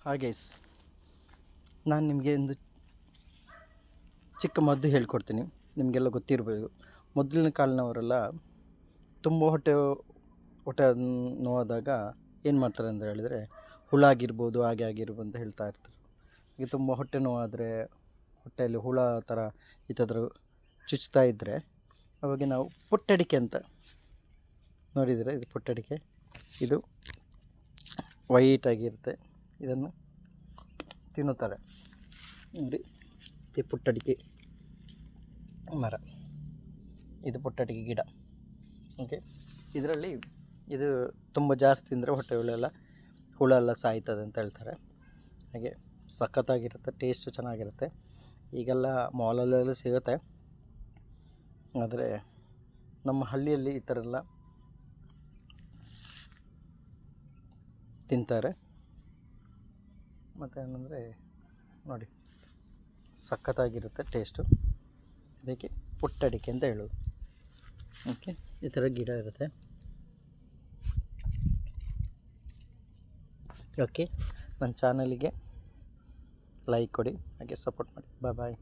ಹಾಗೆ ನಾನು ನಿಮಗೆ ಒಂದು ಚಿಕ್ಕ ಮದ್ದು ಹೇಳ್ಕೊಡ್ತೀನಿ. ನಿಮಗೆಲ್ಲ ಗೊತ್ತಿರಬೇಕು. ಮೊದಲಿನ ಕಾಲನವರೆಲ್ಲ ತುಂಬ ಹೊಟ್ಟೆ ನೋವಾದಾಗ ಏನು ಮಾಡ್ತಾರೆ ಅಂತ ಹೇಳಿದರೆ, ಹುಳ ಆಗಿರ್ಬೋದು, ಹಾಗೆ ಆಗಿರ್ಬೋದು ಅಂತ ಹೇಳ್ತಾ ಇರ್ತಾರೆ. ಈಗ ತುಂಬ ಹೊಟ್ಟೆ ನೋವಾದರೆ, ಹೊಟ್ಟೆಯಲ್ಲಿ ಹುಳ ಥರ ಈ ಥರ ಚುಚ್ತಾ ಇದ್ದರೆ, ಅವಾಗ ನಾವು ಪುಟ್ಟಡಿಕೆ ಅಂತ ನೋಡಿದರೆ, ಇದು ಪುಟ್ಟಡಿಕೆ, ಇದು ವೈಟಾಗಿರುತ್ತೆ. ಇದನ್ನು ತಿನ್ನುತ್ತಾರೆ ನೋಡಿ. ಇದು ಪುಟ್ಟಡಿಕೆ ಮರ, ಇದು ಪುಟ್ಟಡಿಕೆ ಗಿಡ. ಓಕೆ, ಇದರಲ್ಲಿ ಇದು ತುಂಬ ಜಾಸ್ತಿ ತಿಂದರೆ ಹೊಟ್ಟೆ ಹುಳ ಎಲ್ಲ ಸಾಯ್ತದೆ ಅಂತ ಹೇಳ್ತಾರೆ. ಹಾಗೆ ಸಖತ್ತಾಗಿರುತ್ತೆ, ಟೇಸ್ಟು ಚೆನ್ನಾಗಿರುತ್ತೆ. ಈಗೆಲ್ಲ ಮಾಲಲ್ಲೆಲ್ಲ ಸಿಗುತ್ತೆ, ಆದರೆ ನಮ್ಮ ಹಳ್ಳಿಯಲ್ಲಿ ಈ ಥರ ಎಲ್ಲ ತಿಂತಾರೆ. ಮತ್ತು ಏನಂದರೆ ನೋಡಿ, ಸಖತ್ತಾಗಿರುತ್ತೆ ಟೇಸ್ಟು. ಇದಕ್ಕೆ ಪುಟ್ಟಡಿಕೆ ಅಂತ ಹೇಳೋದು. ಓಕೆ, ಈ ಥರ ಗಿಡ ಇರುತ್ತೆ. ಓಕೆ, ನನ್ನ ಚಾನಲಿಗೆ ಲೈಕ್ ಕೊಡಿ, ಹಾಗೆ ಸಪೋರ್ಟ್ ಮಾಡಿ. ಬಾಯ್.